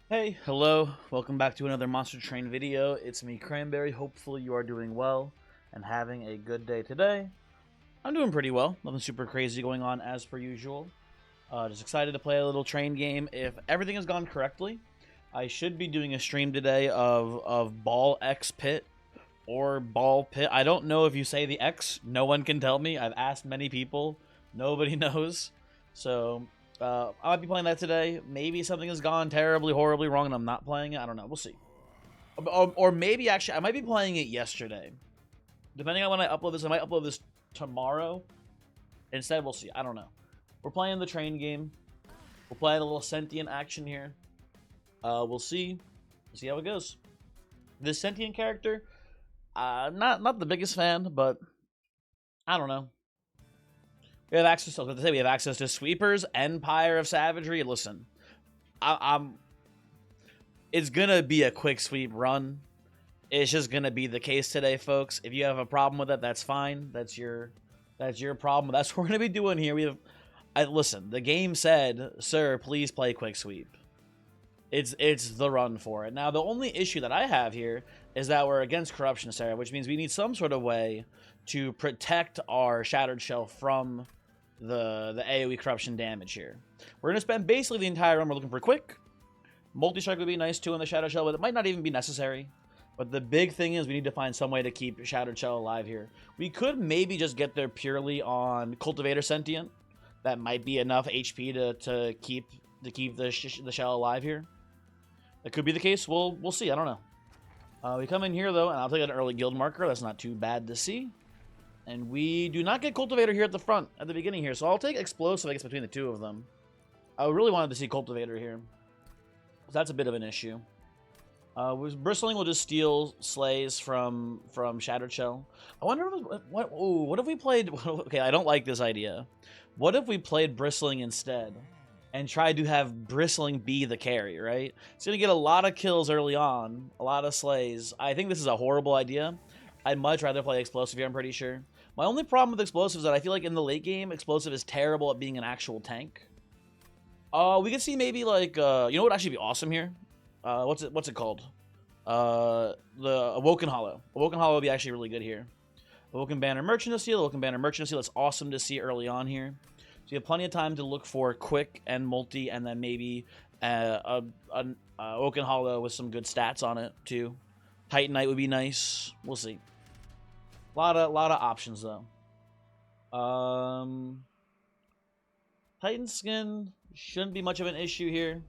Hey, hello, welcome back to another Monster Train video. It's me, Cranberry. Hopefully you are doing well and having a good day today. I'm doing pretty well, nothing super crazy going on as per usual. Just excited to play a little train game. If everything has gone correctly, I should be doing a stream today of Ball X Pit or Ball Pit. I don't know if you say the X, no one can tell me. I've asked many people, nobody knows. So I might be playing that today. Maybe something has gone terribly, horribly wrong and I'm not playing it. I don't know. We'll see. Or maybe actually, I might be playing it yesterday. Depending on when I upload this, I might upload this tomorrow. Instead, we'll see. I don't know. We're playing the train game. We're playing a little sentient action here. We'll see. We'll see how it goes. This sentient character, not the biggest fan, but I don't know. We have access to, we have access to Sweepers, Empire of Savagery. Listen, I'm. It's gonna be a quick sweep run. It's just gonna be the case today, folks. If you have a problem with it, that's fine. That's your problem. That's what we're gonna be doing here. We have. Listen. The game said, "Sir, please play quick sweep." It's the run for it. Now, the only issue that I have here is that we're against Corruption Sarah, which means we need some sort of way to protect our Shattered Shell from the AoE corruption damage here. We're going to spend basically the entire run. We're looking for quick. Multi-strike would be nice too in the Shattered Shell, but it might not even be necessary. But the big thing is we need to find some way to keep Shattered Shell alive here. We could maybe just get there purely on Cultivator Sentient. That might be enough HP to keep the shell alive here. That could be the case. We'll see. I don't know. We come in here though, and I'll take an early guild marker. That's not too bad to see. And we do not get Cultivator here at the front, at the beginning here. So I'll take Explosive, I guess, between the two of them. I really wanted to see Cultivator here. So that's a bit of an issue. Bristling will just steal Slays from Shattered Shell. I wonder what if we played... Okay, I don't like this idea. What if we played Bristling instead? And tried to have Bristling be the carry, right? It's going to get a lot of kills early on. A lot of Slays. I think this is a horrible idea. I'd much rather play Explosive here, I'm pretty sure. My only problem with Explosive is that I feel like in the late game, Explosive is terrible at being an actual tank. We could see maybe like, you know what would actually be awesome here? What's it called? The Awoken Hollow. Awoken Hollow would be actually really good here. Awoken Banner Merchant of Steel, Awoken Banner Merchant of Steel. That's awesome to see early on here. So you have plenty of time to look for quick and multi, and then maybe Awoken Hollow with some good stats on it too. Titanite would be nice. We'll see. A lot of options though. Titan Skin shouldn't be much of an issue here.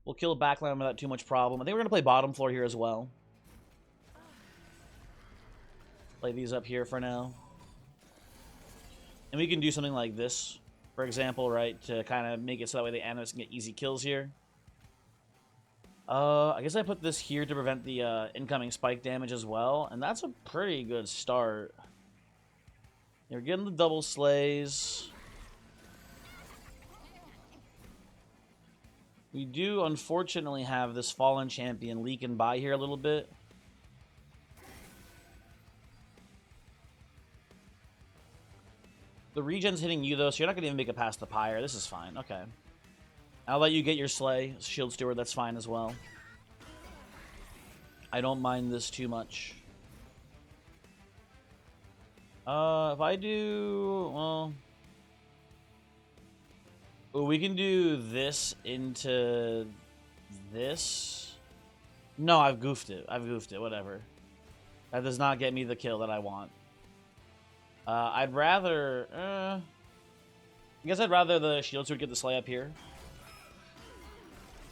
We'll kill backline without too much problem. I think we're gonna play bottom floor here as well. Play these up here for now. And we can do something like this, for example, right? To kind of make it so that way the Animus can get easy kills here. I guess I put this here to prevent the incoming spike damage as well. And that's a pretty good start. You're getting the double slays. We do, unfortunately, have this Fallen Champion leaking by here a little bit. The regen's hitting you, though, so you're not going to even make it past the pyre. This is fine. Okay. I'll let you get your slay. Shield Steward, that's fine as well. I don't mind this too much. If I do... Well... Ooh, we can do this into this. No, I've goofed it. Whatever. That does not get me the kill that I want. I'd rather... I guess I'd rather the Shield Steward get the Slay up here.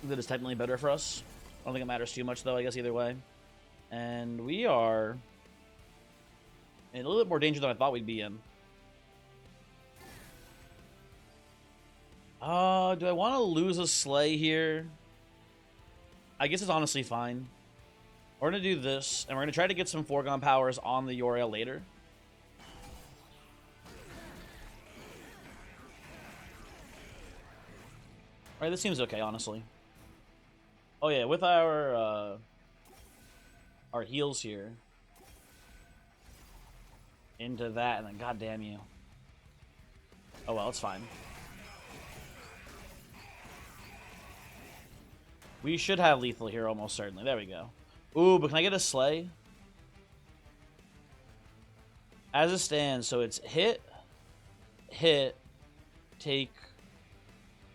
That is technically better for us. I don't think it matters too much, though, I guess, either way. And we are in a little bit more danger than I thought we'd be in. Do I want to lose a Slay here? I guess it's honestly fine. We're going to do this, and we're going to try to get some foregone powers on the Uriel later. Alright, this seems okay, honestly. Oh yeah, with our heals here. Into that, and then goddamn you. Oh well, it's fine. We should have lethal here almost certainly. There we go. Ooh, but can I get a Slay? As it stands, so it's hit, take.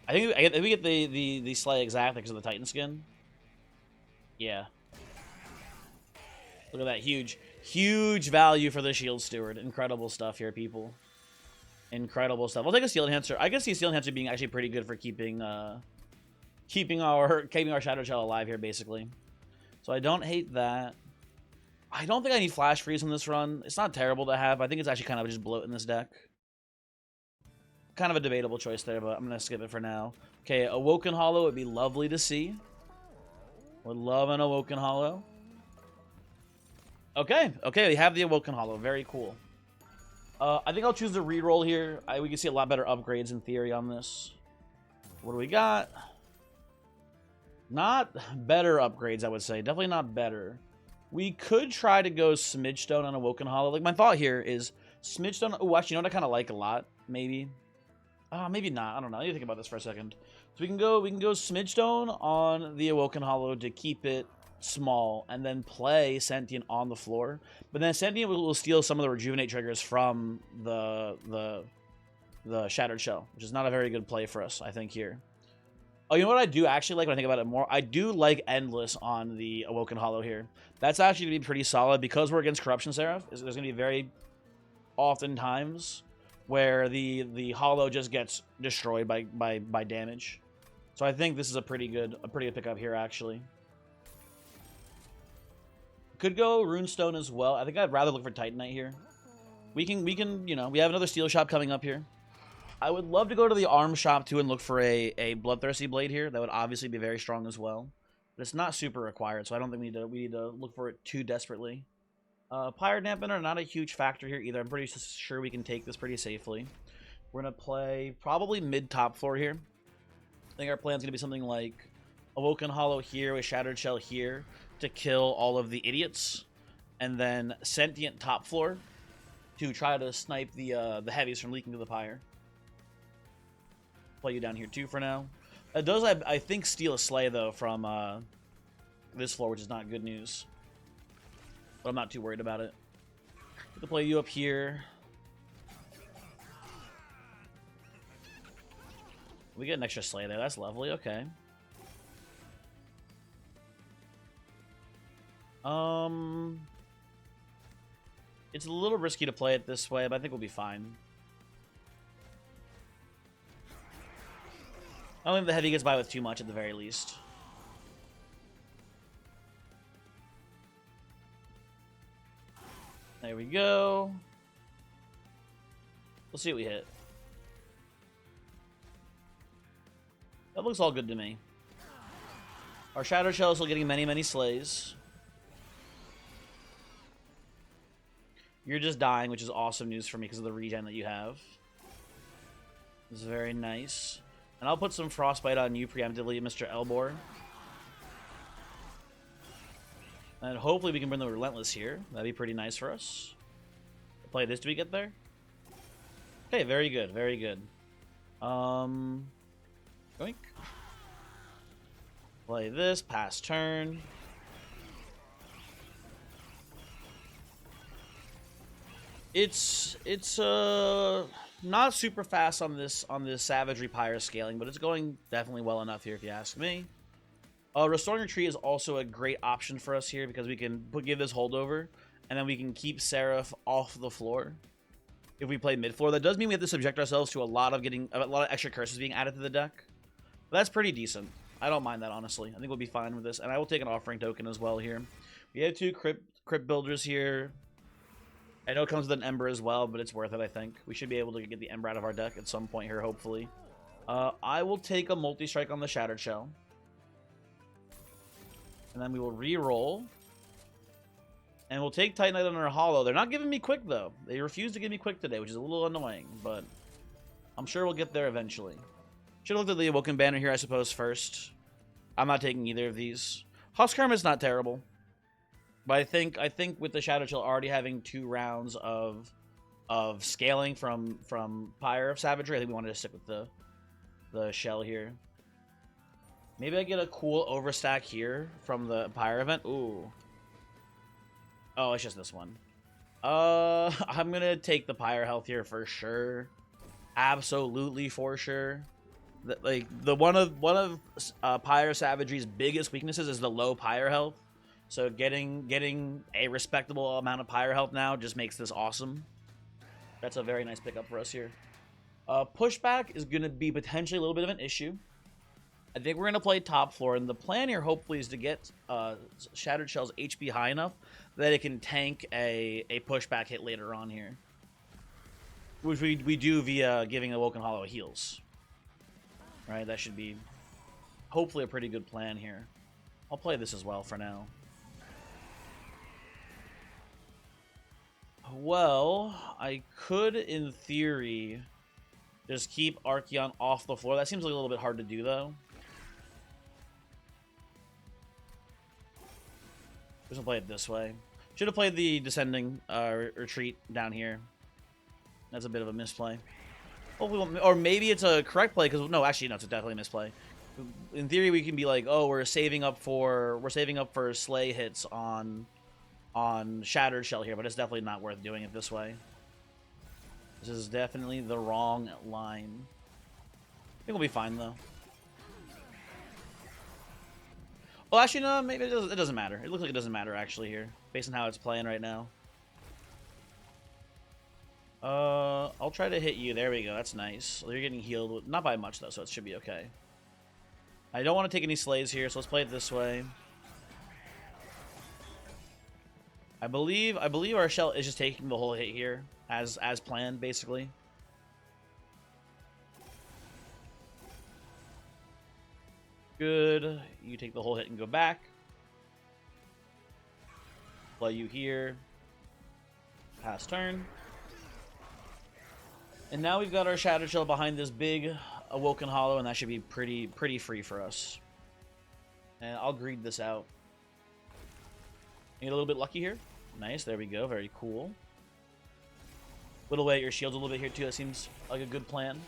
I think we get the Slay exactly because of the Titan skin. Yeah. Look at that, huge value for the Shield Steward. Incredible stuff here, people. Incredible stuff. I'll take a Steel Enhancer. I can see Steel Enhancer being actually pretty good for keeping our Shadow Shell alive here, basically. So I don't hate that. I don't think I need Flash Freeze on this run. It's not terrible to have. I think it's actually kind of just bloat in this deck. Kind of a debatable choice there, but I'm going to skip it for now. Okay, Awoken Hollow would be lovely to see. Would love an Awoken Hollow. Okay, we have the Awoken Hollow. Very cool. I think I'll choose the reroll here. We can see a lot better upgrades in theory on this. What do we got? Not better upgrades, I would say. Definitely not better. We could try to go Smidgestone on Awoken Hollow. Like, my thought here is Smidgestone. Oh, actually, you know what I kind of like a lot? Maybe. Maybe not. I don't know. I need to think about this for a second. So we can go Smidgestone on the Awoken Hollow to keep it small, and then play Sentient on the floor. But then Sentient will steal some of the Rejuvenate triggers from the Shattered Shell, which is not a very good play for us, I think, here. Oh, you know what I do actually like when I think about it more? I do like Endless on the Awoken Hollow here. That's actually going to be pretty solid because we're against Corruption Seraph. There's going to be very often times where the Hollow just gets destroyed by damage. So I think this is a pretty good pickup here, actually. Could go Runestone as well. I think I'd rather look for Titanite here. We can, you know, we have another Steel Shop coming up here. I would love to go to the Arm Shop too and look for a Bloodthirsty Blade here. That would obviously be very strong as well. But it's not super required, so I don't think we need to look for it too desperately. Pyre Dampener, not a huge factor here either. I'm pretty sure we can take this pretty safely. We're going to play probably mid-top floor here. I think our plan's going to be something like Awoken Hollow here with Shattered Shell here to kill all of the idiots. And then Sentient top floor to try to snipe the heavies from leaking to the Pyre. Play you down here too for now. It does, I think, steal a Slay, though, from this floor, which is not good news. But I'm not too worried about it. To play you up here. We get an extra Slay there. That's lovely. Okay. It's a little risky to play it this way, but I think we'll be fine. I don't think the heavy gets by with too much at the very least. There we go. We'll see what we hit. That looks all good to me. Our Shadow Shell is still getting many, many slays. You're just dying, which is awesome news for me because of the regen that you have. It's very nice. And I'll put some Frostbite on you preemptively, Mr. Elbor. And hopefully we can bring the Relentless here. That'd be pretty nice for us. Play this, do we get there? Okay, very good, very good. Oink. Play this, pass turn. It's not super fast on this Savagery Pyre scaling, but it's going definitely well enough here if you ask me. Restoring Retreat is also a great option for us here because we can give this holdover, and then we can keep Seraph off the floor if we play mid floor. That does mean we have to subject ourselves to a lot of extra curses being added to the deck. But that's pretty decent. I don't mind that, honestly. I think we'll be fine with this, and I will take an Offering Token as well here. We have two Crypt Builders here. I know it comes with an Ember as well, but it's worth it, I think. We should be able to get the Ember out of our deck at some point here, hopefully. I will take a Multi-Strike on the Shattered Shell. And then we will re-roll. And we'll take Titanite on our Hollow. They're not giving me Quick, though. They refuse to give me Quick today, which is a little annoying, but I'm sure we'll get there eventually. Should have looked at the Awoken Banner here, I suppose, first. I'm not taking either of these. Husk Hermit's not terrible. But I think with the Shadow Shell already having 2 rounds of scaling from Pyre of Savagery, I think we wanted to stick with the shell here. Maybe I get a cool overstack here from the Pyre event. Ooh. Oh, it's just this one. I'm gonna take the Pyre health here for sure. Absolutely for sure. Like one of Pyre Savagery's biggest weaknesses is the low Pyre health. So getting a respectable amount of Pyre health now just makes this awesome. That's a very nice pickup for us here. Pushback is gonna be potentially a little bit of an issue. I think we're gonna play top floor, and the plan here hopefully is to get Shattered Shell's HP high enough that it can tank a pushback hit later on here. Which we do via giving Awoken Hollow heals. Right, that should be hopefully a pretty good plan here. I'll play this as well for now. Well, I could, in theory, just keep Archeon off the floor. That seems like a little bit hard to do, though. Just gonna play it this way. Should have played the descending retreat down here. That's a bit of a misplay. Hopefully, or maybe it's a correct play, because no, actually, no, it's definitely a misplay. In theory, we can be like, oh, we're saving up for slay hits on Shattered Shell here, but it's definitely not worth doing it this way. This is definitely the wrong line. I think we'll be fine though. Well, actually, no, maybe it doesn't matter. It looks like it doesn't matter actually here, based on how it's playing right now. I'll try to hit you. There we go. That's nice. You're getting healed, not by much though, so it should be okay. I don't want to take any slays here, so let's play it this way. I believe our shell is just taking the whole hit here, as planned, basically. Good. You take the whole hit and go back. Play you here. Pass turn. And now we've got our Shattered Shell behind this big Awoken Hollow, and that should be pretty free for us. And I'll greed this out. Get a little bit lucky here. Nice, there we go. Very cool. Whittle away at your shields a little bit here too. That seems like a good plan.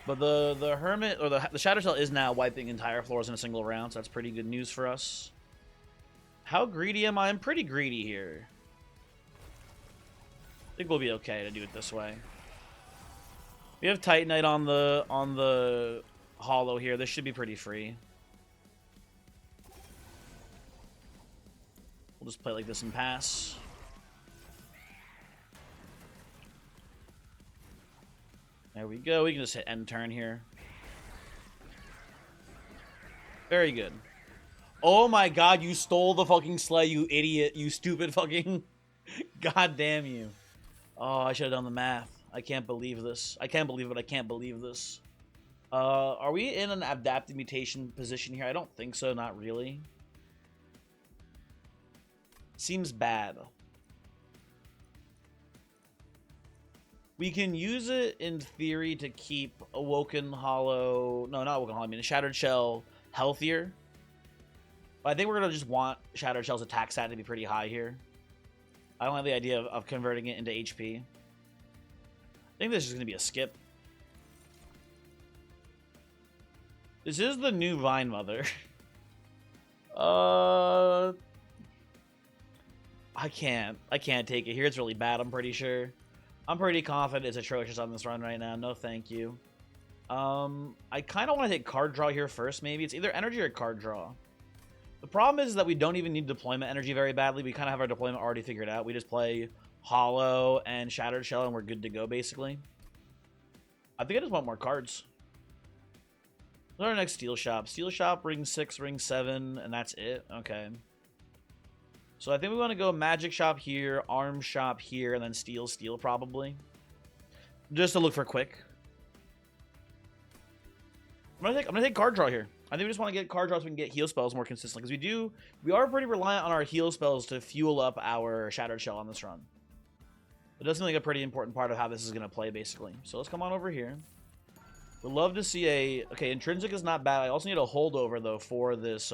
But the Hermit, or the Shattered Shell, is now wiping entire floors in a single round, so that's pretty good news for us. How greedy am I? I'm pretty greedy here. I think we'll be okay to do it this way. We have Titanite on the Hollow here. This should be pretty free. We'll just play like this and pass. There we go. We can just hit end turn here. Very good. Oh my god, you stole the fucking slay, you idiot. You stupid fucking... God damn you. Oh, I should have done the math. I can't believe this. I can't believe it. I can't believe this. Are we in an adaptive mutation position here? I don't think so. Not really. Seems bad. We can use it in theory to keep Awoken Hollow... No, not Awoken Hollow. I mean, Shattered Shell healthier. But I think we're going to just want Shattered Shell's attack stat to be pretty high here. I don't have the idea of converting it into HP. I think this is going to be a skip. This is the new Vine Mother. I can't take it here. It's really bad, I'm pretty sure. I'm pretty confident it's atrocious on this run right now. No, thank you. I kind of want to take card draw here first, maybe. It's either energy or card draw. The problem is that we don't even need deployment energy very badly. We kind of have our deployment already figured out. We just play Hollow and Shattered Shell, and we're good to go, basically. I think I just want more cards. What's our next Steel Shop? Steel Shop, ring 6, ring 7, and that's it? Okay. So I think we want to go Magic Shop here, Arm Shop here, and then Steel probably. Just to look for quick. I'm gonna take card draw here. I think we just want to get card draw so we can get heal spells more consistently. Because we are pretty reliant on our heal spells to fuel up our Shattered Shell on this run. It does seem like a pretty important part of how this is going to play, basically. So let's come on over here. We'd love to see a... Okay, Intrinsic is not bad. I also need a holdover, though, for this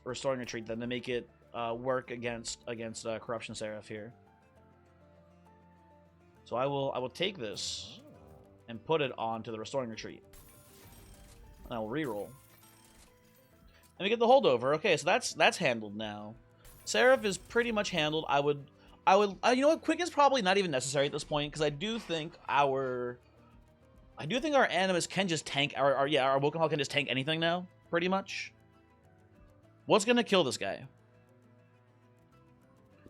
Restoring Retreat, then, to make it work against Corruption Seraph here. So I will take this and put it onto the Restoring Retreat. And I'll reroll. And we get the holdover. Okay, so that's handled now. Seraph is pretty much handled. You know what? Quick is probably not even necessary at this point because I do think our Animus can just tank our Awoken Hall can just tank anything now, pretty much. What's gonna kill this guy?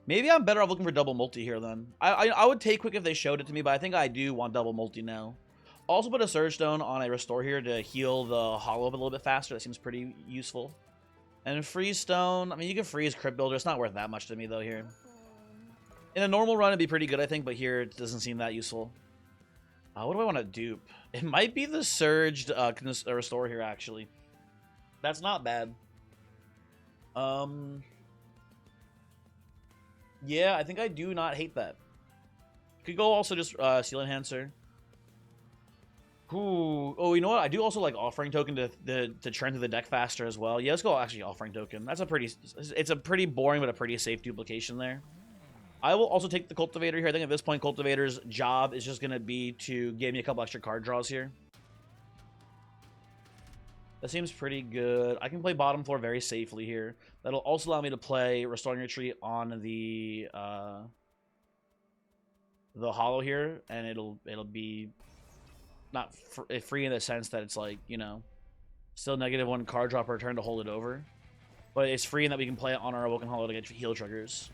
Maybe I'm better off looking for double multi here then. I would take Quick if they showed it to me, but I think I do want double multi now. Also put a Surge Stone on a Restore here to heal the Hollow up a little bit faster. That seems pretty useful. And Freeze Stone, I mean, you can freeze Crypt Builder. It's not worth that much to me, though, here. In a normal run, it'd be pretty good, I think, but here it doesn't seem that useful. What do I want to dupe? It might be the Surged Restore here, actually. That's not bad. Yeah, I think I do not hate that. Could go also just Seal Enhancer. Ooh. Oh, you know what? I do also like Offering Token to trend through the deck faster as well. Yeah, let's go actually Offering Token. It's a pretty boring but a pretty safe duplication there. I will also take the Cultivator here. I think at this point, Cultivator's job is just going to be to give me a couple extra card draws here. That seems pretty good. I can play bottom floor very safely here. That'll also allow me to play Restoring Retreat on the Hollow here, and it'll be not free in the sense that it's like, you know, still -1 card draw per turn to hold it over, but it's free in that we can play it on our Awoken Hollow to get heal triggers.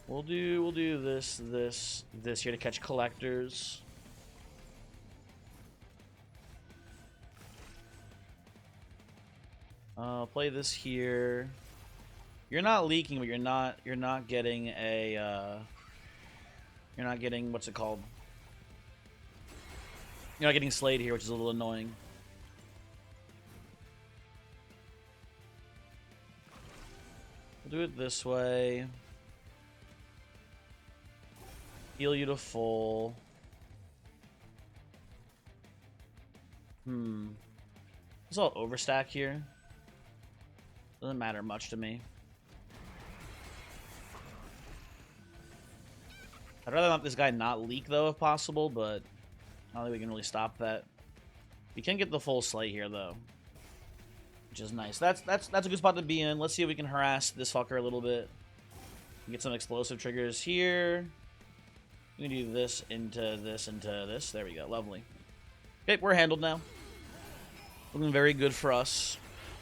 We'll do this here to catch collectors. Play this here. You're not leaking, but you're not getting a you're not getting, what's it called? You're not getting slayed here, which is a little annoying. We'll do it this way. Heal you to full. This all overstack here. Doesn't matter much to me. I'd rather let this guy not leak though, if possible, but I don't think we can really stop that. We can get the full slay here though, which is nice. That's a good spot to be in. Let's see if we can harass this fucker a little bit. Get some explosive triggers here. We can do this into this into this. There we go. Lovely. Okay, we're handled now. Looking very good for us.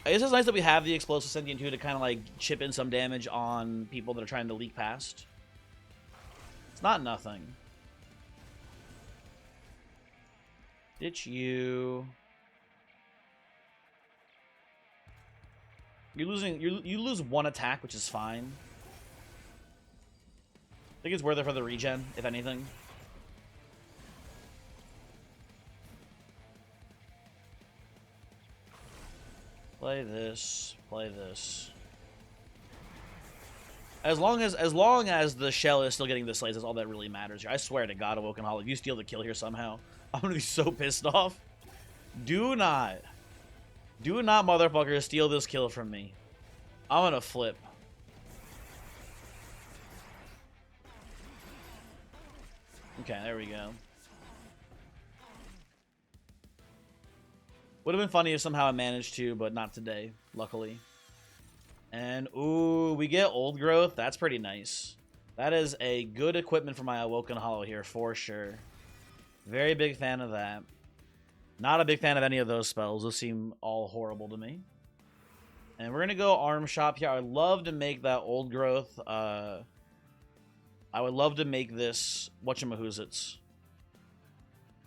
I guess it's nice that we have the explosive sentient too to kind of like chip in some damage on people that are trying to leak past. It's not nothing. Ditch you. You're losing. You lose 1 attack, which is fine. I think it's worth it for the regen, if anything. Play this. Play this. As long as the shell is still getting the slays, that's all that really matters here. I swear to God, Awoken Hollow, if you steal the kill here somehow, I'm gonna be so pissed off. Do not, motherfucker, steal this kill from me. I'm gonna flip. Okay, there we go. Would have been funny if somehow I managed to, but not today, luckily. And, ooh, we get Old Growth. That's pretty nice. That is a good equipment for my Awoken Hollow here, for sure. Very big fan of that. Not a big fan of any of those spells. Those seem all horrible to me. And we're going to go Arm Shop here. I would love to make that Old Growth. I would love to make this whatchamahoozits.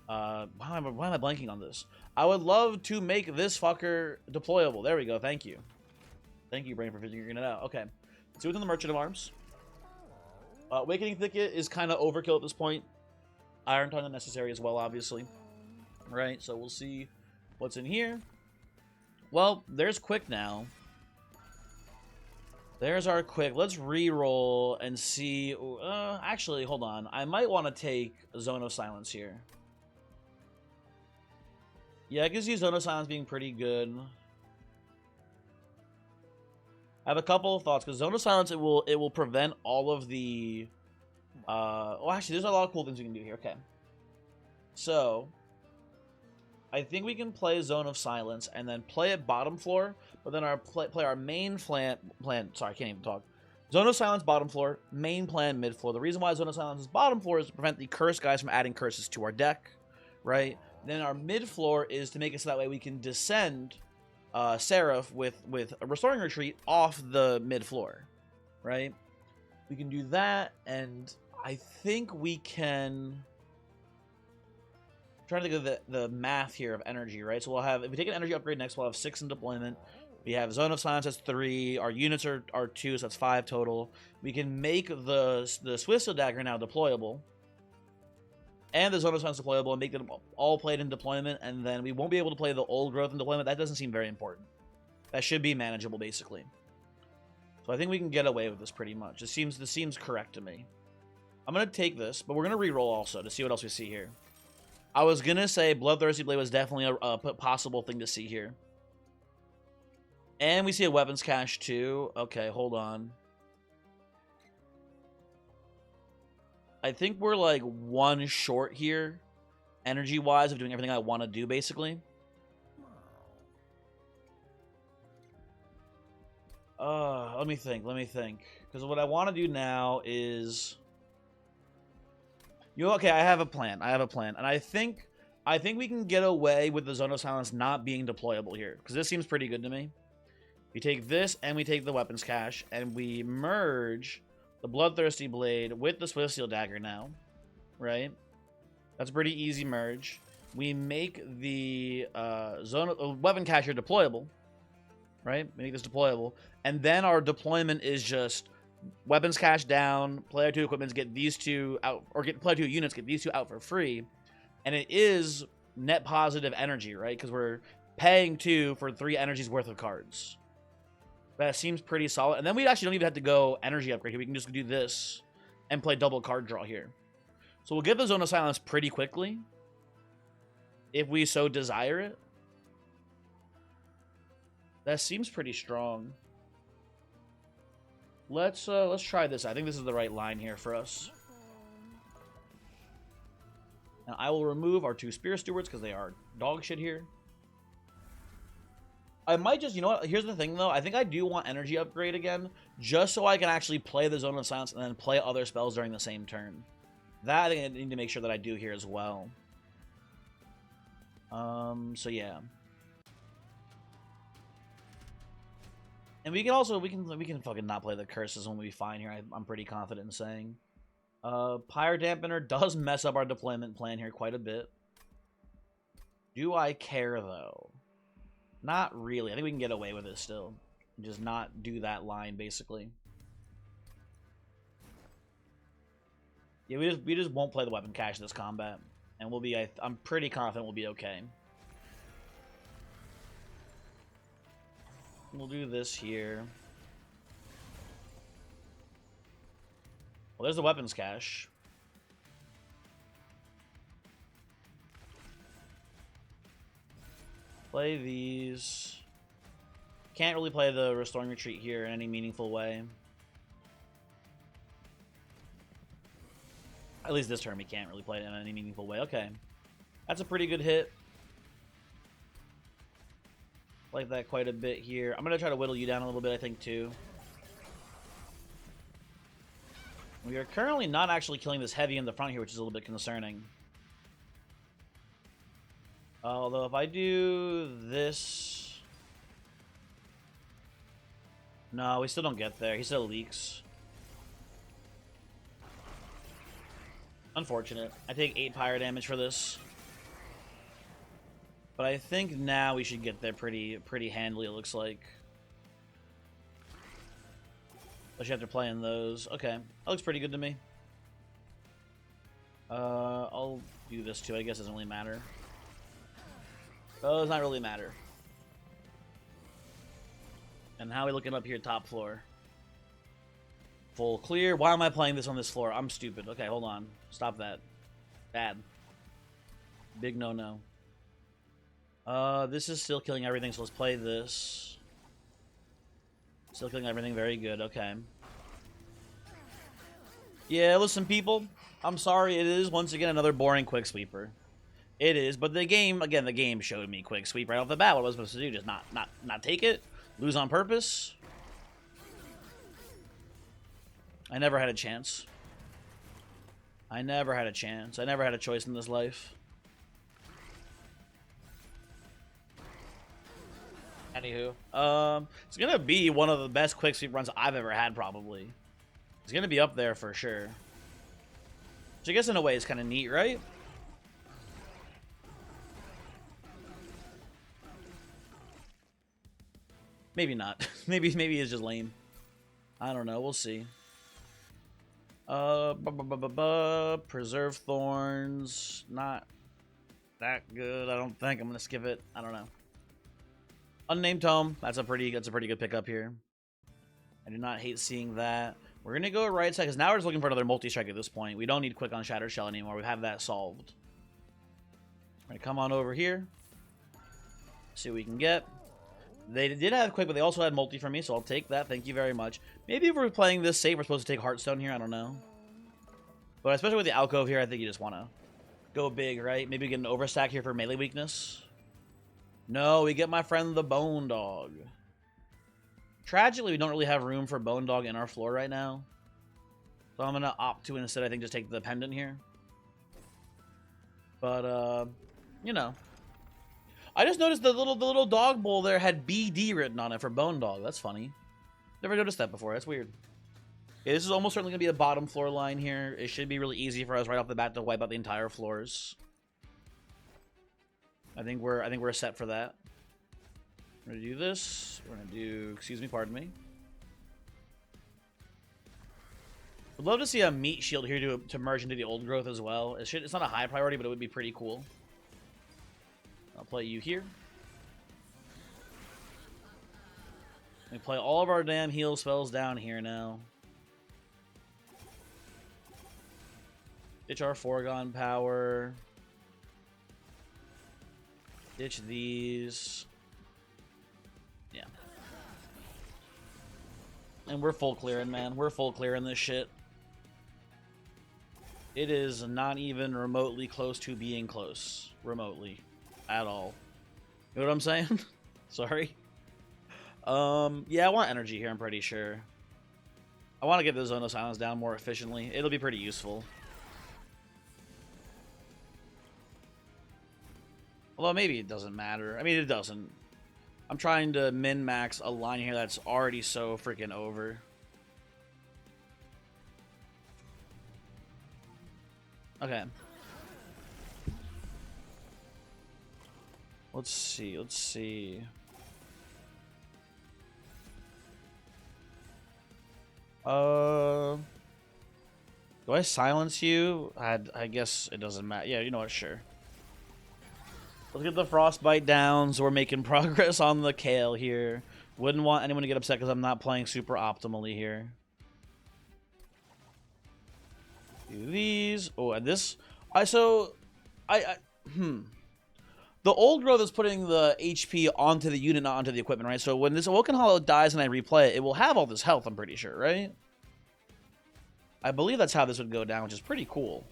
Why am I blanking on this? I would love to make this fucker deployable. There we go. Thank you. Thank you, Brain, for figuring it out. Okay. Let's do it in the Merchant of Arms. Awakening Thicket is kind of overkill at this point. Iron Tongue unnecessary as well, obviously. Right, so we'll see what's in here. Well, there's Quick now. There's our Quick. Let's re-roll and see. Actually, hold on. I might want to take Zone of Silence here. Yeah, I can see Zone of Silence being pretty good. I have a couple of thoughts, because Zone of Silence, it will prevent all of the... well, actually, there's a lot of cool things we can do here. Okay. So, I think we can play Zone of Silence and then play it bottom floor, but then play our main plan. Sorry, I can't even talk. Zone of Silence bottom floor, main plan mid floor. The reason why Zone of Silence is bottom floor is to prevent the curse guys from adding curses to our deck, right? Then our mid floor is to make it so that way we can descend Seraph with a Restoring Retreat off the mid floor, right? We can do that, and I think we can. I'm trying to think of the math here of energy, right? So we'll have, if we take an energy upgrade next, we'll have 6 in deployment. We have Zone of Silence, that's 3. Our units are 2, so that's 5 total. We can make the Swiftsteel Dagger now deployable, and the Zone of Silence deployable, and make them all played in deployment, and then we won't be able to play the Old Growth in deployment. That doesn't seem very important. That should be manageable, basically. So I think we can get away with this pretty much. This seems correct to me. I'm going to take this, but we're going to re-roll also to see what else we see here. I was going to say Bloodthirsty Blade was definitely a possible thing to see here. And we see a weapons cache too. Okay, hold on. I think we're like 1 short here, energy-wise, of doing everything I want to do, basically. Let me think. Because what I want to do now is... Okay, I have a plan. And I think we can get away with the Zone of Silence not being deployable here, because this seems pretty good to me. We take this, and we take the weapons cache, and we merge the Bloodthirsty Blade with the Swiftsteel Dagger now, right? That's a pretty easy merge. We make the weapon cache here deployable, right? We make this deployable, and then our deployment is just weapons cache down, player 2 equipments, get these 2 out, or get player 2 units, get these 2 out for free, and it is net positive energy, right? Because we're paying 2 for 3 energies worth of cards. That seems pretty solid. And then we actually don't even have to go energy upgrade here. We can just do this and play double card draw here. So we'll get the Zone of Silence pretty quickly, if we so desire it. That seems pretty strong. Let's try this. I think this is the right line here for us. And I will remove our 2 Spear Stewards because they are dog shit here. I might just, you know what, here's the thing though, I think I do want energy upgrade again, just so I can actually play the Zone of Silence and then play other spells during the same turn. That I think I need to make sure that I do here as well. So yeah. And we can also, we can fucking not play the curses when we fine here, I'm pretty confident in saying. Pyre Dampener does mess up our deployment plan here quite a bit. Do I care though? Not really. I think we can get away with it still. Just not do that line, basically. Yeah, we just won't play the weapon cache this combat. And we'll be, I'm pretty confident we'll be okay. We'll do this here. Well, there's the weapons cache. Play these. Can't really play the Restoring Retreat here in any meaningful way. At least this turn we can't really play it in any meaningful way. Okay. That's a pretty good hit. Like that quite a bit here. I'm going to try to whittle you down a little bit, I think, too. We are currently not actually killing this heavy in the front here, which is a little bit concerning. Although if I do this... No, we still don't get there. He still leaks. Unfortunate. I take 8 pyre damage for this. But I think now we should get there pretty handily, it looks like. Especially after playing those. Okay, that looks pretty good to me. I'll do this too. I guess it doesn't really matter. Oh, it does not really matter. And how are we looking up here, top floor? Full clear. Why am I playing this on this floor? I'm stupid. Okay, hold on. Stop that. Bad. Big no-no. This is still killing everything, so let's play this. Still killing everything. Very good. Okay. Yeah, listen, people. I'm sorry. It is, once again, another boring quick sweeper. It is, but the game, again, the game showed me quick sweep right off the bat. What was I supposed to do? Just not take it? Lose on purpose? I never had a chance. I never had a chance. I never had a choice in this life. Anywho. It's gonna be one of the best quick sweep runs I've ever had, probably. It's gonna be up there for sure. Which I guess in a way is kind of neat, right? Maybe not. maybe it's just lame. I don't know. We'll see. Preserve Thorns. Not that good. I don't think. I'm gonna skip it. I don't know. Unnamed Tome. That's a pretty good pickup here. I do not hate seeing that. We're gonna go right side because now we're just looking for another multi-strike at this point. We don't need quick on Shattered Shell anymore. We have that solved. We're gonna come on over here. See what we can get. They did have quick, but they also had multi for me, so I'll take that. Thank you very much. Maybe if we're playing this safe, we're supposed to take Heartstone here. I don't know. But especially with the Alcove here, I think you just want to go big, right? Maybe get an overstack here for melee weakness. No, we get my friend the Bone Dog. Tragically, we don't really have room for Bone Dog in our floor right now. So I'm going to opt to instead, I think, just take the Pendant here. But, you know. I just noticed the little dog bowl there had BD written on it for Bone Dog. That's funny. Never noticed that before. That's weird. Okay, this is almost certainly going to be a bottom floor line here. It should be really easy for us right off the bat to wipe out the entire floors. I think we're set for that. We're going to do this. We're going to do... Excuse me, pardon me. Would love to see a meat shield here to merge into the old growth as well. It's not a high priority, but it would be pretty cool. I'll play you here. We play all of our damn heal spells down here now. Ditch our Foregone Power. Ditch these. Yeah. And we're full clearing, man. We're full clearing this shit. It is not even remotely close to being close. Remotely. At all. You know what I'm saying? Sorry. Yeah, I want energy here, I'm pretty sure. I want to get the Zone of Silence down more efficiently. It'll be pretty useful. Although maybe it doesn't matter. I mean, it doesn't. I'm trying to min-max a line here that's already so freaking over. Okay. Let's see. Do I silence you? I guess it doesn't matter. Yeah, you know what, sure. Let's get the Frostbite down, so we're making progress on the Kale here. Wouldn't want anyone to get upset because I'm not playing super optimally here. Do these. Oh, and this. The old growth is putting the HP onto the unit, not onto the equipment, right? So when this Awoken Hollow dies and I replay it, it will have all this health, I'm pretty sure, right? I believe that's how this would go down, which is pretty cool.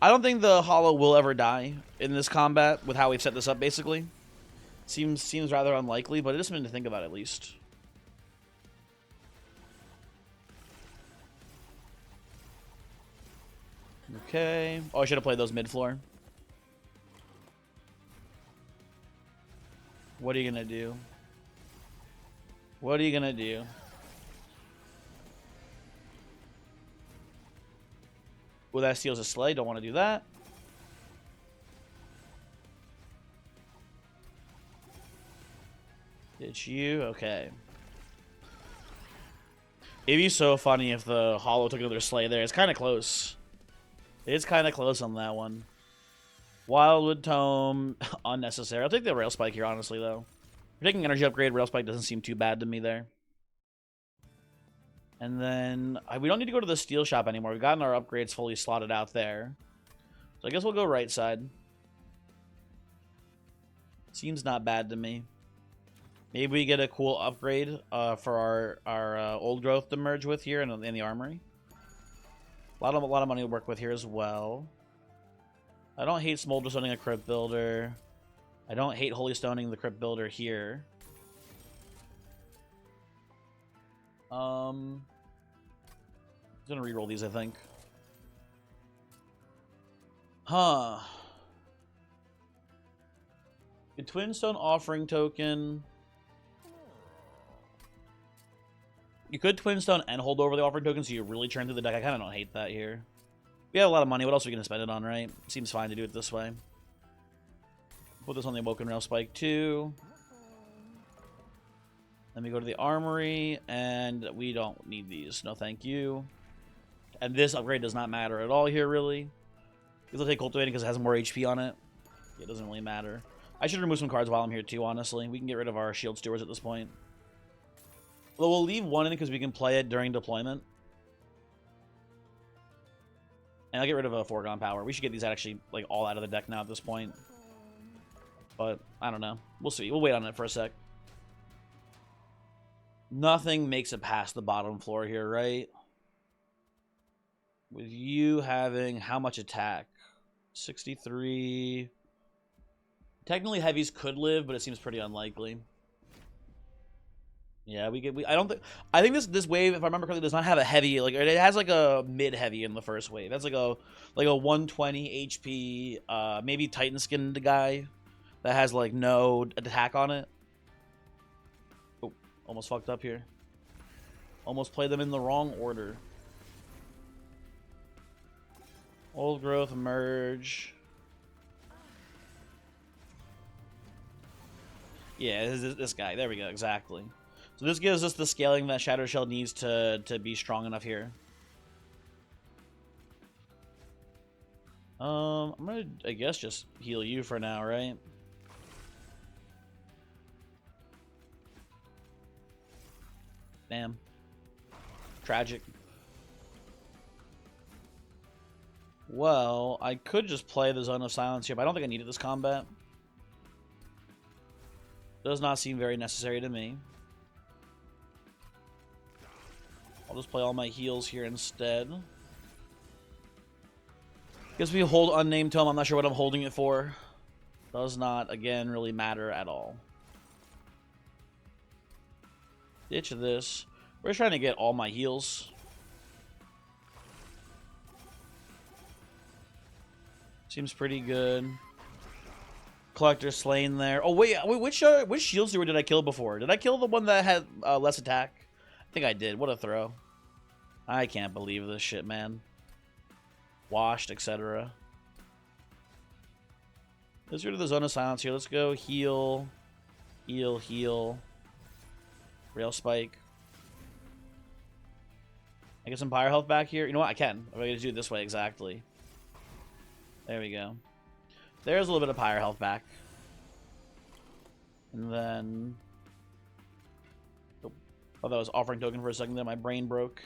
I don't think the Hollow will ever die in this combat with how we've set this up, basically. Seems rather unlikely, but it is something to think about at least. Okay. Oh, I should have played those mid-floor. What are you gonna do? What are you gonna do? Well, that steals a Slay. Don't want to do that. It's you? Okay. It'd be so funny if the Hollow took another Slay there. It's kind of close. It's kind of close on that one. Wildwood Tome, unnecessary. I'll take the Rail Spike here, honestly, though. If you're taking Energy Upgrade, Rail Spike doesn't seem too bad to me there. And then, we don't need to go to the Steel Shop anymore. We've gotten our upgrades fully slotted out there. So I guess we'll go right side. Seems not bad to me. Maybe we get a cool upgrade for our old growth to merge with here in the armory. A lot of money to work with here as well. I don't hate Smolder Stoning a Crypt Builder. I don't hate Holy Stoning the Crypt Builder here. I'm gonna reroll these, I think. Huh. The Twinstone Offering Token. You could Twinstone and hold over the Offering Token, so you really turn through the deck. I kind of don't hate that here. We have a lot of money. What else are we going to spend it on, right? Seems fine to do it this way. Put this on the Awoken Rail Spike too. Then we go to the Armory, and we don't need these. No, thank you. And this upgrade does not matter at all here, really. Because I'll take Cultivating because it has more HP on it. It doesn't really matter. I should remove some cards while I'm here too, honestly. We can get rid of our Shield Stewards at this point. Well, we'll leave one in because we can play it during deployment. And I'll get rid of a Foregone Power. We should get these actually like all out of the deck now at this point. But I don't know. We'll see. We'll wait on it for a sec. Nothing makes it past the bottom floor here, right? With you having how much attack? 63. Technically, heavies could live, but it seems pretty unlikely. Yeah, I think this wave, if I remember correctly, does not have a heavy. Like it has like a mid heavy in the first wave. That's like a 120 HP, maybe Titan skinned guy that has like no attack on it. Oh, almost fucked up here. Almost played them in the wrong order. Old Growth Merge. Yeah, this guy. There we go. Exactly. So this gives us the scaling that Shadow Shell needs to be strong enough here. I'm gonna, I guess, just heal you for now, right? Damn. Tragic. Well, I could just play the Zone of Silence here, but I don't think I needed this combat. Does not seem very necessary to me. I'll just play all my heals here instead. Guess we hold Unnamed Tome. I'm not sure what I'm holding it for. Does not, again, really matter at all. Ditch this. We're just trying to get all my heals. Seems pretty good. Collector slain there. Oh wait, which shield steward did I kill before? Did I kill the one that had less attack? I think I did. What a throw! I can't believe this shit, man. Washed, etc. Let's go to the Zone of Silence here. Let's go heal, heal, heal. Rail Spike. I get some Pyre health back here. You know what? I can. I'm going to do it this way exactly. There we go. There's a little bit of Pyre health back. And then... Oh, that was Offering Token for a second there. My brain broke.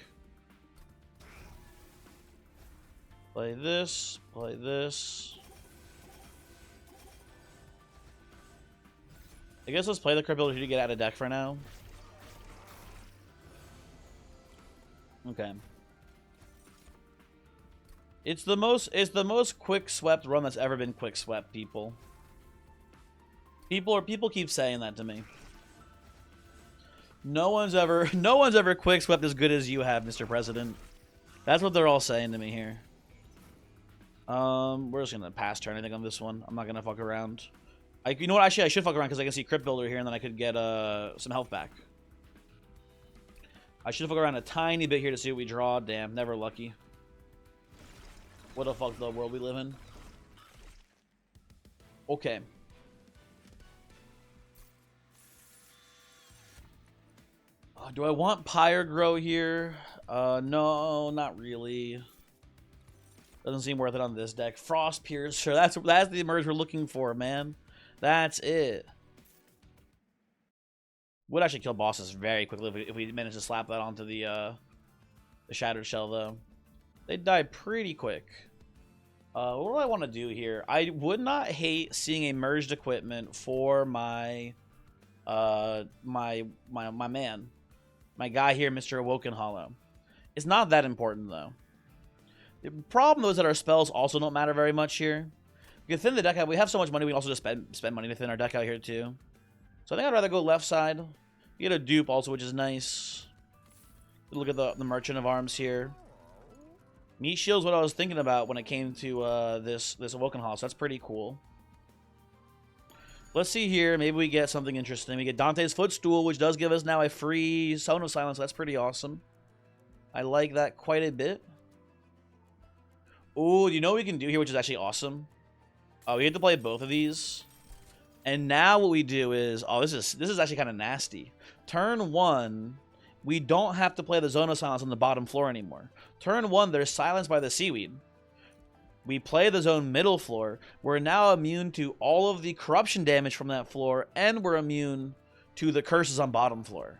Play this. Play this. I guess let's play the Crypt Builder to get out of deck for now. Okay. It's the most quick swept run that's ever been quick swept, people. People keep saying that to me. No one's ever quick swept as good as you have, Mr. President. That's what they're all saying to me here. We're just gonna pass turn, I think, on this one. I'm not gonna fuck around. You know what? Actually, I should fuck around because I can see Crypt Builder here, and then I could get some health back. I should fuck around a tiny bit here to see what we draw. Damn, never lucky. What a fucked up world we live in. Okay. Do I want Pyre Grow here? No, not really. Doesn't seem worth it on this deck. Frost Piercer. That's the merge we're looking for, man. That's it. Would actually kill bosses very quickly if we manage to slap that onto the Shattered Shell, though. They die pretty quick. What do I want to do here? I would not hate seeing a merged equipment for my my man. My guy here, Mr. Awoken Hollow. It's not that important, though. The problem, though, is that our spells also don't matter very much here. You can thin the deck out. We have so much money, we can also just spend money to thin our deck out here too. So I think I'd rather go left side. You get a dupe also, which is nice. Look at the Merchant of Arms here. Meat Shield's what I was thinking about when it came to this Awoken Hall, so that's pretty cool. Let's see here. Maybe we get something interesting. We get Dante's Footstool, which does give us now a free Zone of Silence. So that's pretty awesome. I like that quite a bit. Ooh, you know what we can do here, which is actually awesome? Oh, we get to play both of these. And now what we do is... Oh, this is actually kind of nasty. Turn 1, we don't have to play the Zone of Silence on the bottom floor anymore. Turn 1, they're silenced by the Seaweed. We play the zone middle floor. We're now immune to all of the corruption damage from that floor, and we're immune to the curses on bottom floor.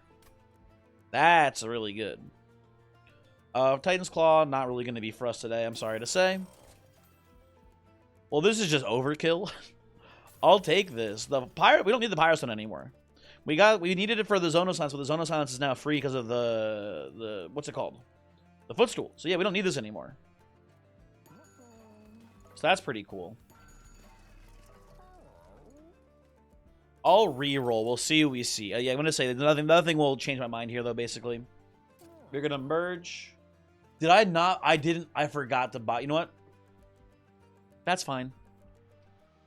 That's really good. Titan's Claw, not really going to be for us today, I'm sorry to say. Well, this is just overkill. I'll take this. The Pyro, we don't need the Pyrostone anymore. We needed it for the Zone of Silence, but the Zone of Silence is now free because of the what's it called? The Footstool. So yeah, we don't need this anymore. So that's pretty cool. I'll re-roll. We'll see what we see. Yeah, I'm going to say that nothing will change my mind here, though, basically. We're going to merge. Did I not? I didn't. I forgot to buy. You know what? That's fine.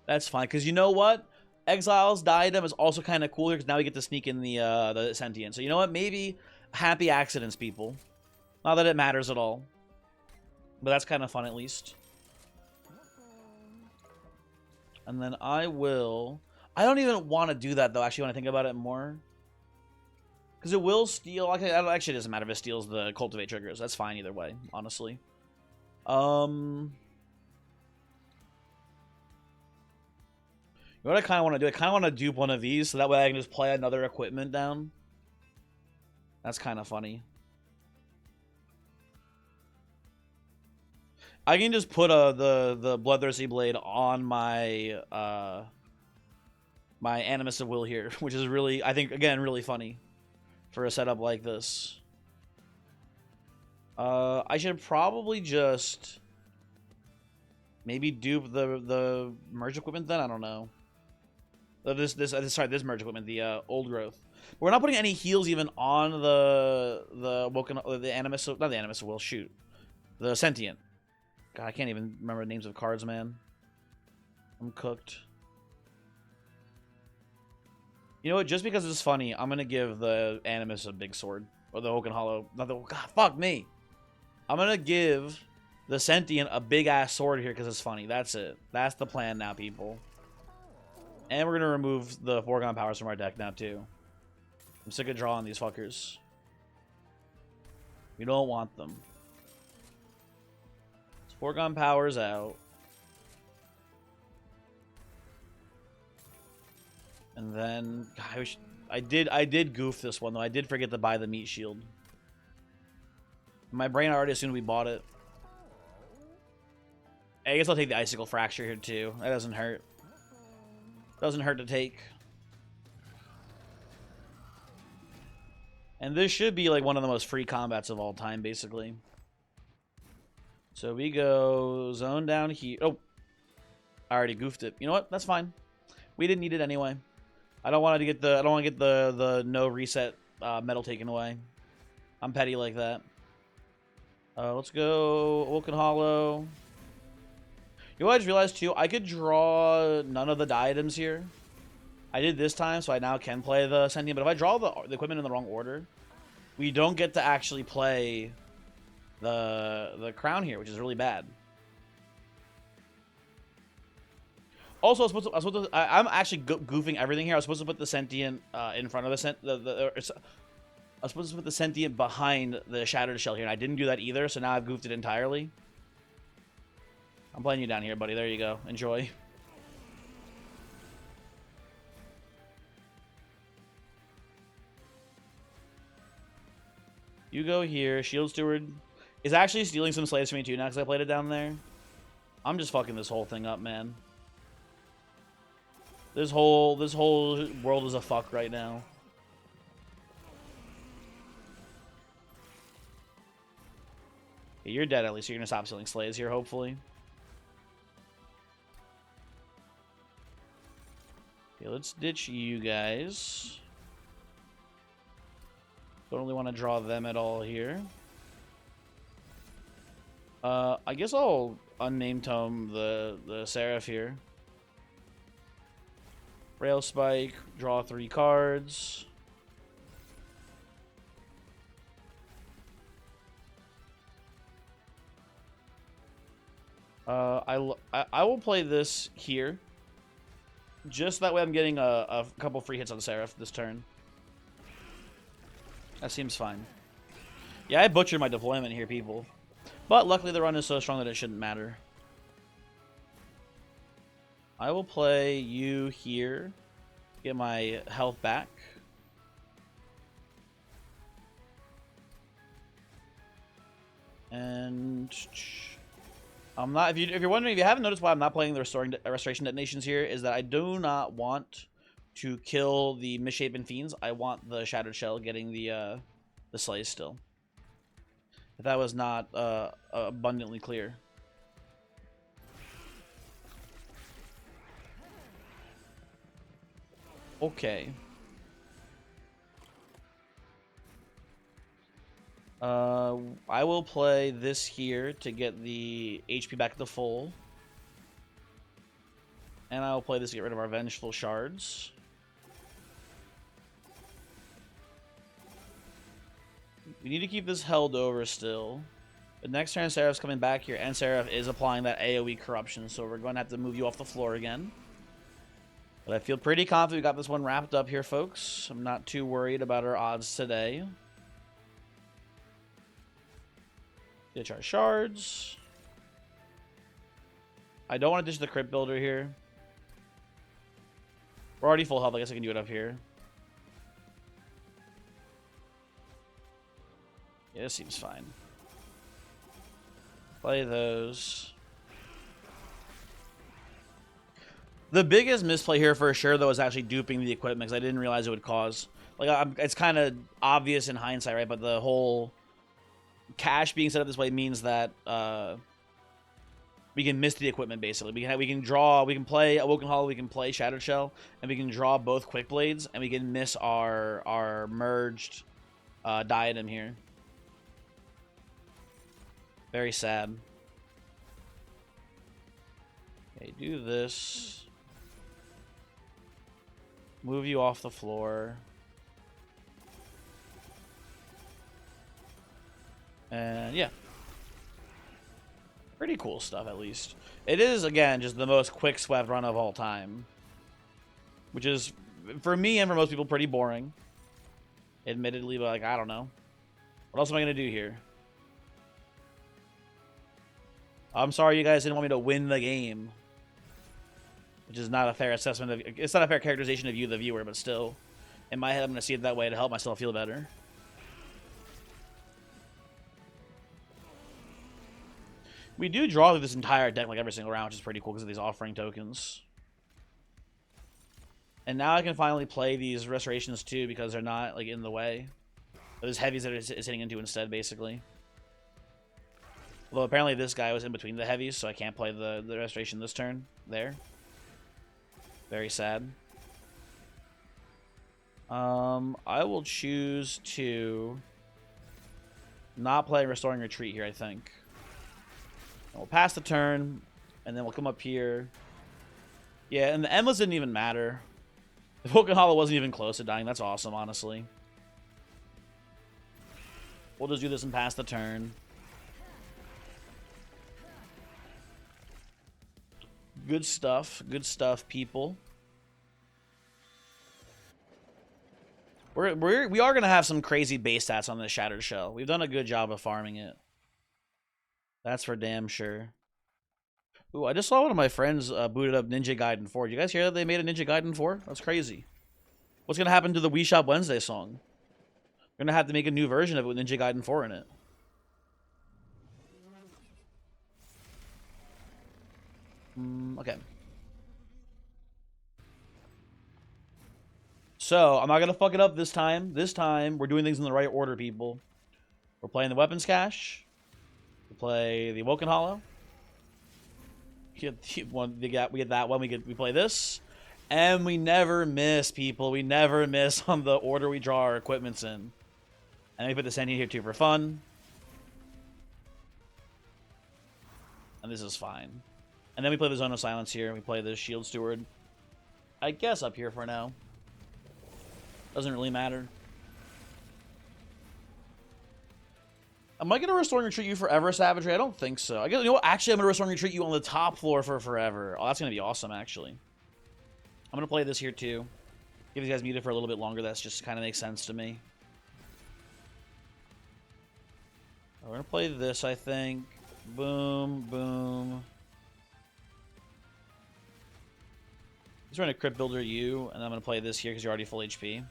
That's fine. Because you know what? Exile's Diadem is also kind of cool here because now we get to sneak in the Sentient. So you know what? Maybe happy accidents, people. Not that it matters at all. But that's kind of fun, at least. And then I will... I don't even want to do that, though, actually, when I think about it more. Because it will steal... Actually, it doesn't matter if it steals the Cultivate triggers. That's fine either way, honestly. You know what I kind of want to do? I kind of want to dupe one of these, so that way I can just play another equipment down. That's kind of funny. I can just put the Bloodthirsty Blade on my my Animus of Will here, which is really, I think, again, really funny for a setup like this. I should probably just maybe dupe the merge equipment then. I don't know. This merge equipment, the Old Growth. But we're not putting any heals even on the Animus, not the Animus of Will. Shoot, the Sentient. God, I can't even remember the names of cards, man. I'm cooked. You know what? Just because it's funny, I'm gonna give the Animus a big sword, or the Awoken Hollow. Not the, God, fuck me. I'm gonna give the Sentient a big ass sword here because it's funny. That's it. That's the plan now, people. And we're gonna remove the Foregone Powers from our deck now too. I'm sick of drawing these fuckers. We don't want them. Foregone Powers out. And then God, I did goof this one though. I did forget to buy the Meat Shield. My brain already assumed we bought it. I guess I'll take the Icicle Fracture here too. That doesn't hurt. Doesn't hurt to take. And this should be like one of the most free combats of all time, basically. So we go zone down here. Oh, I already goofed it. You know what? That's fine. We didn't need it anyway. I don't want to get the no reset metal taken away. I'm petty like that. Let's go Awoken Hollow. You know what I just realized too? I could draw none of the diadems here. I did this time, so I now can play the Sentient. But if I draw the equipment in the wrong order, we don't get to actually play the crown here, which is really bad. Also, I'm actually goofing everything here. I was supposed to put the Sentient in front of I was supposed to put the Sentient behind the Shattered Shell here, and I didn't do that either, so now I've goofed it entirely. I'm playing you down here, buddy. There you go. Enjoy. You go here. Shield Steward is actually stealing some slaves from me too now because I played it down there. I'm just fucking this whole thing up, man. This whole world is a fuck right now. Okay, you're dead at least. You're gonna stop stealing slaves here, hopefully. Okay, let's ditch you guys. Don't really want to draw them at all here. I guess I'll unname tome the Seraph here. Rail Spike, draw 3 cards. I will play this here. Just that way I'm getting a couple free hits on Seraph this turn. That seems fine. Yeah, I butchered my deployment here, people. But luckily the run is so strong that it shouldn't matter. I will play you here. Get my health back. And I'm not. If you're wondering, if you haven't noticed why I'm not playing the restoration detonations here, is that I do not want to kill the misshapen fiends. I want the shattered shell getting the slays still. If that was not abundantly clear. Okay. I will play this here to get the HP back to full. And I will play this to get rid of our Vengeful Shards. We need to keep this held over still. But next turn, Seraph's coming back here, and Seraph is applying that AoE corruption, so we're going to have to move you off the floor again. But I feel pretty confident we got this one wrapped up here, folks. I'm not too worried about our odds today. Ditch our shards. I don't want to ditch the Crypt Builder here. We're already full health. I guess I can do it up here. Yeah, this seems fine. Play those. The biggest misplay here for sure, though, is actually duping the equipment, because I didn't realize it would cause... Like, it's kind of obvious in hindsight, right? But the whole cache being set up this way means that we can miss the equipment, basically. We can draw... We can play Awoken Hollow, we can play Shattered Shell, and we can draw both Quick Blades, and we can miss our merged diadem here. Very sad. Okay, do this. Move you off the floor. And yeah. Pretty cool stuff, at least. It is, again, just the most quick swept run of all time. Which is, for me and for most people, pretty boring. Admittedly, but like, I don't know. What else am I going to do here? I'm sorry you guys didn't want me to win the game. Which is not a fair assessment of... It's not a fair characterization of you, the viewer, but still. In my head, I'm going to see it that way to help myself feel better. We do draw through this entire deck like every single round, which is pretty cool because of these offering tokens. And now I can finally play these restorations too because they're not like in the way. Those heavies that it's hitting into instead, basically. Although apparently this guy was in between the heavies, so I can't play the restoration this turn. There. Very sad. I will choose to not play Restoring Retreat here, I think. And we'll pass the turn, and then we'll come up here. Yeah, and the Endless didn't even matter. The Awoken Hollow wasn't even close to dying. That's awesome, honestly. We'll just do this and pass the turn. Good stuff, people. We are gonna have some crazy base stats on this Shattered Shell. We've done a good job of farming it. That's for damn sure. Ooh, I just saw one of my friends booted up Ninja Gaiden 4. Did you guys hear that they made a Ninja Gaiden 4? That's crazy. What's gonna happen to the Wii Shop Wednesday song? We're gonna have to make a new version of it with Ninja Gaiden 4 in it. Okay. So, I'm not going to fuck it up this time. This time, we're doing things in the right order, people. We're playing the Weapons Cache. We play the Awoken Hollow. We get that one. We play this. And we never miss, people. We never miss on the order we draw our equipments in. And we put the Sentient here too for fun. And this is fine. And then we play the Zone of Silence here. We play the Shield Steward. I guess up here for now. Doesn't really matter. Am I going to Restore and Retreat you forever, Savagery? I don't think so. I guess, you know what? Actually, I'm going to Restore and Retreat you on the top floor for forever. Oh, that's going to be awesome, actually. I'm going to play this here, too. Give these guys muted for a little bit longer. That's just kind of makes sense to me. We're going to play this, I think. Boom, boom. He's running a Crypt Builder you, and I'm going to play this here because you're already full HP.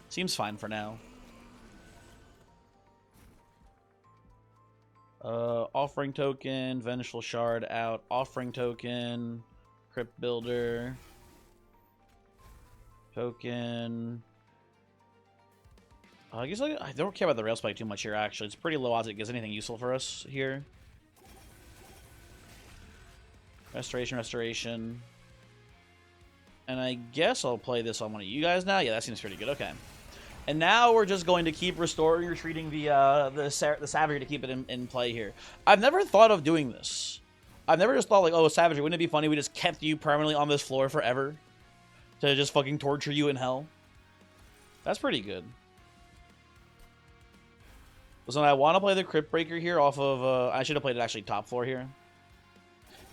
Seems fine for now. Offering token, Vengeful Shard out. Offering token, Crypt Builder. Token. I guess I don't care about the Rail Spike too much here, actually. It's pretty low odds it gets anything useful for us here. Restoration, Restoration. And I guess I'll play this on one of you guys now. Yeah, that seems pretty good. Okay. And now we're just going to keep restoring, retreating the Savagery to keep it in play here. I've never thought of doing this. I've never just thought like, oh, Savagery, wouldn't it be funny we just kept you permanently on this floor forever? To just fucking torture you in hell? That's pretty good. So I want to play the Crypt Breaker here off of, I should have played it actually top floor here.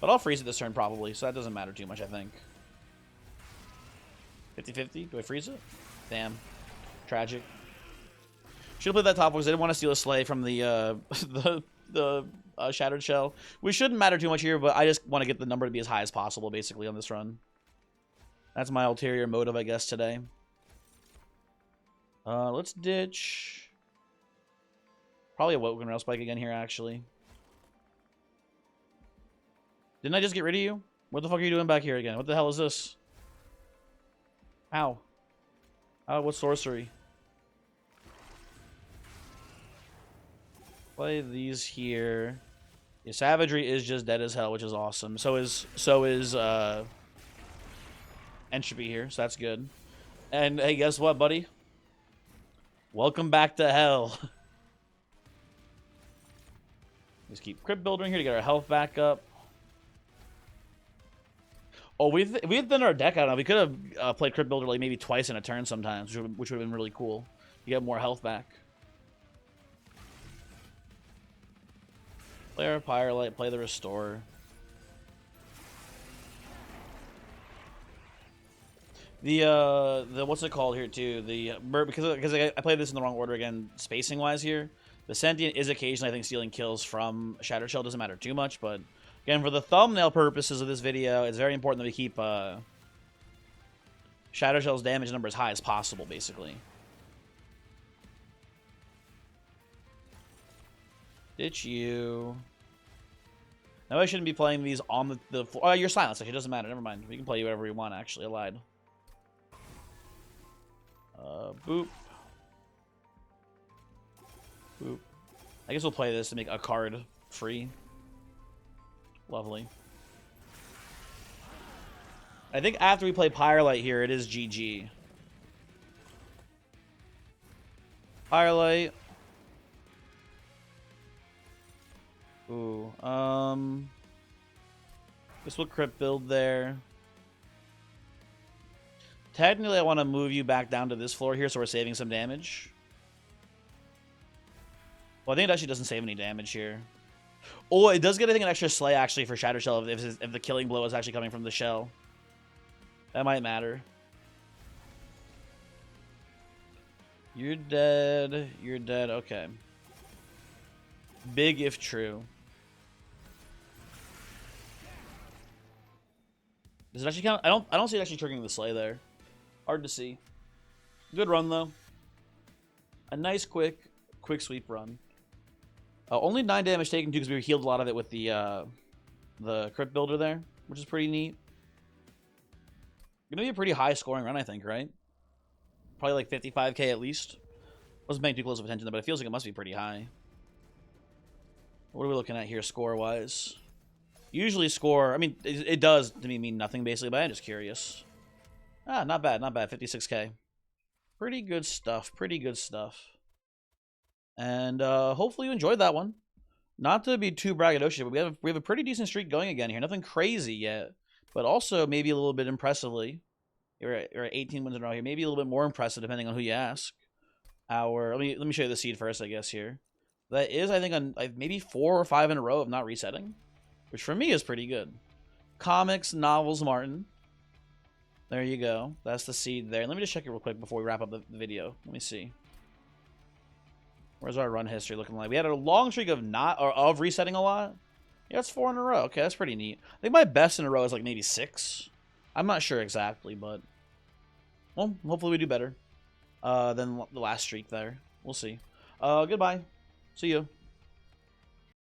But I'll freeze it this turn probably, so that doesn't matter too much, I think. 50-50? Do I freeze it? Damn. Tragic. Should have played that top because I didn't want to steal a Slay from the Shattered Shell. We shouldn't matter too much here, but I just want to get the number to be as high as possible, basically, on this run. That's my ulterior motive, I guess, today. Let's ditch. Probably a Woken Rail Spike again here, actually. Didn't I just get rid of you? What the fuck are you doing back here again? What the hell is this? Ow. Oh, what sorcery? Play these here. Yeah, Savagery is just dead as hell, which is awesome. So is Entropy here, so that's good. And hey, guess what, buddy? Welcome back to hell. Just keep Crypt Building here to get our health back up. Oh, we've thinned our deck out now. We could have played Crypt Builder like maybe twice in a turn sometimes, which would have been really cool. You get more health back. Play our Pyrelight, play the Restore. The what's it called here too? Because I played this in the wrong order again, spacing wise here. The Sentient is occasionally I think stealing kills from Shattered Shell. Doesn't matter too much, but again for the thumbnail purposes of this video, it's very important that we keep Shattered Shell's damage number as high as possible, basically. Ditch you. No, I shouldn't be playing these on the floor. Oh, you're silenced. Actually, it doesn't matter. Never mind. We can play you whatever we want, actually. I lied. Boop. Boop. I guess we'll play this to make a card free. Lovely. I think after we play Pyrelight here, it is GG. Pyrelight. Ooh, this will Crypt build there. Technically, I want to move you back down to this floor here, so we're saving some damage. Well, I think it actually doesn't save any damage here. Oh, it does get, I think, an extra Slay, actually, for Shattered Shell if the killing blow is actually coming from the shell. That might matter. You're dead. You're dead. Okay. Big if true. Does it actually count? I don't see it actually triggering the Slay there. Hard to see. Good run though. A nice quick sweep run. Only 9 damage taken too because we healed a lot of it with the Crypt Builder there, which is pretty neat. Gonna be a pretty high scoring run, I think, right? Probably like 55k at least. Wasn't paying too close of attention, but it feels like it must be pretty high. What are we looking at here score wise? Usually score, I mean, it does to me mean nothing basically, but I'm just curious. Ah, not bad, not bad. 56k. Pretty good stuff, pretty good stuff. And hopefully you enjoyed that one. Not to be too braggadocious, but we have a pretty decent streak going again here. Nothing crazy yet, but also maybe a little bit impressively. You're at 18 wins in a row here. Maybe a little bit more impressive depending on who you ask. Let me show you the seed first, I guess here. That is, I think, on maybe 4 or 5 in a row of not resetting, which for me is pretty good. Comics, novels, Martin. There you go. That's the seed there. Let me just check it real quick before we wrap up the video. Let me see. Where's our run history looking like? We had a long streak of resetting a lot. Yeah, it's 4 in a row. Okay, that's pretty neat. I think my best in a row is like maybe 6. I'm not sure exactly, but well, hopefully we do better than the last streak there. We'll see. Goodbye. See you.